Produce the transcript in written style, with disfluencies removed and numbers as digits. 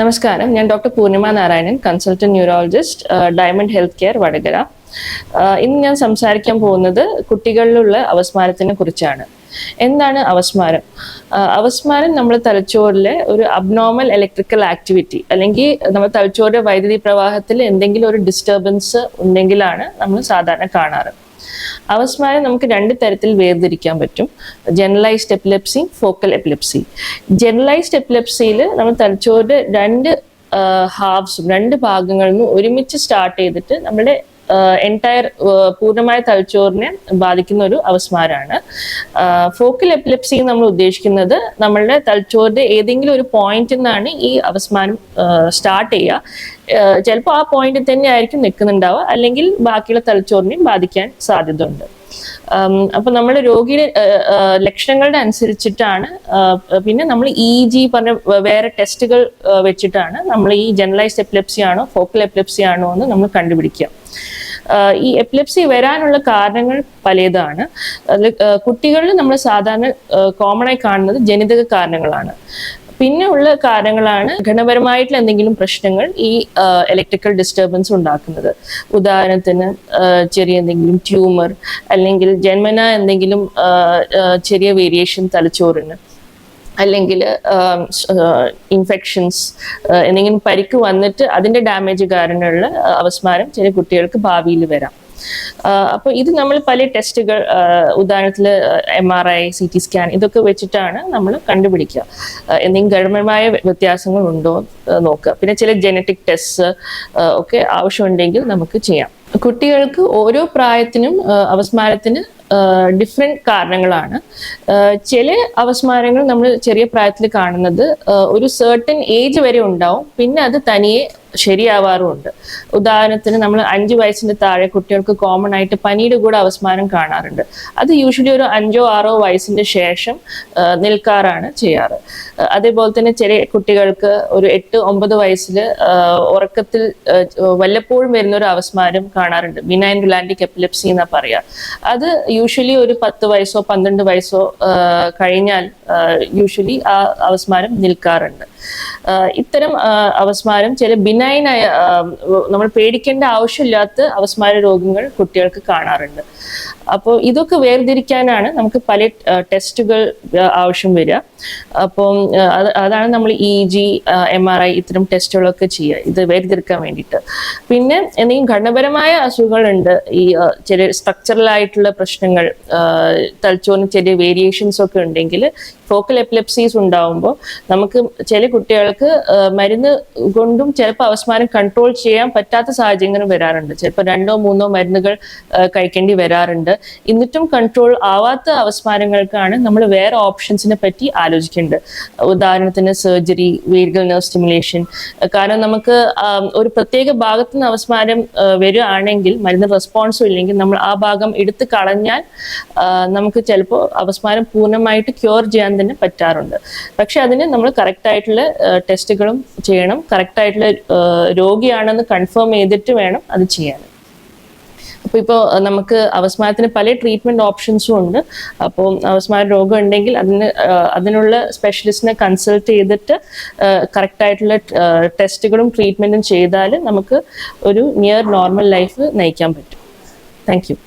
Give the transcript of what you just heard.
നമസ്കാരം, ഞാൻ doctor Poornima Narayanan, consultant neurologist, Diamond Health Care, Vadakara. ഇന്ന് ഞാൻ സംസാരിക്കാൻ പോകുന്നത് കുട്ടികളിലുള്ള അവസ്മാരത്തിനെ കുറിച്ചാണ്. എന്താണ് അവസ്മാരം? അവസ്മാരം നമ്മുടെ തലച്ചോറിലെ ഒരു അബ്നോർമൽ ഇലക്ട്രിക്കൽ ആക്ടിവിറ്റി, അല്ലെങ്കിൽ നമ്മുടെ തലച്ചോറിന്റെ വൈദ്യുതി പ്രവാഹത്തിൽ എന്തെങ്കിലും ഒരു ഡിസ്റ്റർബൻസ് ഉണ്ടെങ്കിലാണ് നമ്മൾ സാധാരണ കാണാറ്. അവസ്മാരം നമുക്ക് രണ്ട് തരത്തിൽ വേർതിരിക്കാൻ പറ്റും: generalised epilepsy, focal epilepsy. Generalised എപ്പിലെപ്സിയിൽ നമ്മൾ തലച്ചോറിന്റെ രണ്ട് ഭാഗങ്ങളിൽ നിന്ന് ഒരുമിച്ച് സ്റ്റാർട്ട് ചെയ്തിട്ട് നമ്മുടെ എൻറ്റയർ പൂർണ്ണമായ തലച്ചോറിനെ ബാധിക്കുന്ന ഒരു അവസ്മാരമാണ്. ഫോക്കൽ എപ്പിലെപ്സി നമ്മൾ ഉദ്ദേശിക്കുന്നത് നമ്മളുടെ തലച്ചോറിന്റെ ഏതെങ്കിലും ഒരു പോയിന്റിൽ നിന്നാണ് ഈ അവസ്മാരം സ്റ്റാർട്ട് ചെയ്യുക. ചിലപ്പോൾ ആ പോയിന്റിൽ തന്നെ ആയിരിക്കും നിൽക്കുന്നുണ്ടാവുക, അല്ലെങ്കിൽ ബാക്കിയുള്ള തലച്ചോറിനെയും ബാധിക്കാൻ സാധ്യത ഉണ്ട്. അപ്പൊ നമ്മുടെ രോഗിയുടെ ലക്ഷണങ്ങളുടെ അനുസരിച്ചിട്ടാണ് പിന്നെ നമ്മൾ EEG പറഞ്ഞ വേറെ ടെസ്റ്റുകൾ വെച്ചിട്ടാണ് നമ്മൾ ഈ ജനറലൈസ്ഡ് എപ്പിലെപ്സി ആണോ ഫോക്കൽ എപ്പിലെപ്സി ആണോ എന്ന് നമ്മൾ കണ്ടുപിടിക്കുക. ഈ എപ്പിലെപ്സി വരാനുള്ള കാരണങ്ങൾ പലതാണ്. കുട്ടികളിൽ നമ്മൾ സാധാരണ കോമൺ ആയി കാണുന്നത് ജനിതക കാരണങ്ങളാണ്. പിന്നെ ഉള്ള കാരണങ്ങളാണ് ഘടനാപരമായിട്ടുള്ള എന്തെങ്കിലും പ്രശ്നങ്ങൾ ഈ ഇലക്ട്രിക്കൽ ഡിസ്റ്റർബൻസ് ഉണ്ടാക്കുന്നത്. ഉദാഹരണത്തിന് ചെറിയ എന്തെങ്കിലും ട്യൂമർ, അല്ലെങ്കിൽ ജന്മന എന്തെങ്കിലും ചെറിയ വേരിയേഷൻ തലച്ചോറിന്, അല്ലെങ്കിൽ ഇൻഫെക്ഷൻസ്, എന്തെങ്കിലും പരിക്ക് വന്നിട്ട് അതിന്റെ ഡാമേജ് കാരണമുള്ള അവസ്മാരം ചില കുട്ടികൾക്ക് ഭാവിയിൽ വരാം. അപ്പോൾ ഇത് നമ്മൾ പല ടെസ്റ്റുകൾ, ഉദാഹരണത്തിൽ MRI, CT സ്കാൻ, ഇതൊക്കെ വെച്ചിട്ടാണ് നമ്മൾ കണ്ടുപിടിക്കുക എന്തെങ്കിലും ഗുണപരമായ വ്യത്യാസങ്ങൾ ഉണ്ടോ നോക്കുക. പിന്നെ ചില ജനറ്റിക് ടെസ്റ്റ് ഒക്കെ ആവശ്യമുണ്ടെങ്കിൽ നമുക്ക് ചെയ്യാം. കുട്ടികൾക്ക് ഓരോ പ്രായത്തിനും അവസ്മാരത്തിന് ഡിഫറെന്റ് കാരണങ്ങളാണ്. ചില അവസ്മാരങ്ങൾ നമ്മൾ ചെറിയ പ്രായത്തിൽ കാണുന്നത് ഒരു സർട്ടൻ ഏജ് വരെ ഉണ്ടാവും, പിന്നെ അത് തനിയെ ശരിയാവാറുമുണ്ട്. ഉദാഹരണത്തിന് നമ്മൾ 5 വയസ്സിന്റെ താഴെ കുട്ടികൾക്ക് കോമൺ ആയിട്ട് പനിയുടെ കൂടെ അവസ്മാരം കാണാറുണ്ട്. അത് യൂഷ്വലി ഒരു 5-6 വയസ്സിന്റെ ശേഷം നിൽക്കാറാണ് ചെയ്യാറ്. അതേപോലെ തന്നെ ചില കുട്ടികൾക്ക് ഒരു 8-9 വയസ്സിൽ ഉറക്കത്തിൽ വല്ലപ്പോഴും വരുന്ന ഒരു അവസ്മാരം കാണാറുണ്ട്. ബിനൈൻ റിലാന്റിക് എപ്പിലെപ്സി എന്നാ പറയാ. അത് യൂഷ്വലി ഒരു 10 വയസ്സോ 12 വയസ്സോ കഴിഞ്ഞാൽ യൂഷ്വലി ആ അവസ്മാരം നിൽക്കാറുണ്ട്. ഇത്തരം അവസ്മാരം ചില ബിനൈനായ, നമ്മൾ പേടിക്കേണ്ട ആവശ്യമില്ലാത്ത അവസ്മാര രോഗങ്ങൾ കുട്ടികൾക്ക് കാണാറുണ്ട്. അപ്പോൾ ഇതൊക്കെ വേർതിരിക്കാനാണ് നമുക്ക് പല ടെസ്റ്റുകൾ ആവശ്യം വരിക. അപ്പം അതാണ് നമ്മൾ EEG, MRI ഇത്തരം ടെസ്റ്റുകളൊക്കെ ചെയ്യുക, ഇത് വേർതിരിക്കാൻ വേണ്ടിയിട്ട്. പിന്നെ എന്തെങ്കിലും ഘടനാപരമായ അസുഖങ്ങളുണ്ട്, ഈ ചില സ്ട്രക്ചറൽ ആയിട്ടുള്ള പ്രശ്നങ്ങൾ, തലച്ചോറിന് ചെറിയ വേരിയേഷൻസ് ഒക്കെ ഉണ്ടെങ്കിൽ, ഫോക്കൽ എപ്പിലെപ്സീസ് ഉണ്ടാവുമ്പോൾ നമുക്ക് ചില കുട്ടികൾക്ക് മരുന്ന് കൊണ്ടും ചിലപ്പോൾ അവസ്മാരം കൺട്രോൾ ചെയ്യാൻ പറ്റാത്ത സാഹചര്യങ്ങളും വരാറുണ്ട്. ചിലപ്പോൾ 2-3 മരുന്നുകൾ കഴിക്കേണ്ടി വരാറുണ്ട്. എന്നിട്ടും കൺട്രോൾ ആവാത്ത അവസ്മാരങ്ങൾക്കാണ് നമ്മൾ വേറെ ഓപ്ഷൻസിനെ പറ്റി ആലോചിക്കേണ്ടത്. ഉദാഹരണത്തിന് സർജറി, വേഗൽ നെർവ് സ്റ്റിമുലേഷൻ. കാരണം നമുക്ക് ഒരു പ്രത്യേക ഭാഗത്തു നിന്ന് അവസ്മാരം വരികയാണെങ്കിൽ മരുന്ന് റെസ്പോൺസും ഇല്ലെങ്കിൽ നമ്മൾ ആ ഭാഗം എടുത്ത് കളഞ്ഞാൽ നമുക്ക് ചിലപ്പോൾ അവസ്മാരം പൂർണ്ണമായിട്ട് ക്യൂർ ചെയ്യാൻ തന്നെ പറ്റാറുണ്ട്. പക്ഷെ അതിന് നമ്മൾ കറക്റ്റ് ആയിട്ടുള്ള ടെസ്റ്റുകളും ചെയ്യണം. കറക്റ്റ് ആയിട്ടുള്ള രോഗിയാണെന്ന് കൺഫേം ചെയ്തിട്ട് വേണം അത് ചെയ്യാൻ. അപ്പോൾ ഇപ്പോൾ നമുക്ക് അവസ്മാരത്തിന് പല ട്രീറ്റ്മെന്റ് ഓപ്ഷൻസും ഉണ്ട്. അപ്പോൾ അവസ്മാര രോഗം ഉണ്ടെങ്കിൽ അതിനുള്ള സ്പെഷ്യലിസ്റ്റിനെ കൺസൾട്ട് ചെയ്തിട്ട് കറക്റ്റ് ആയിട്ടുള്ള ടെസ്റ്റുകളും ട്രീറ്റ്മെന്റും ചെയ്താൽ നമുക്ക് ഒരു നിയർ നോർമൽ ലൈഫ് നയിക്കാൻ പറ്റും. Thank you.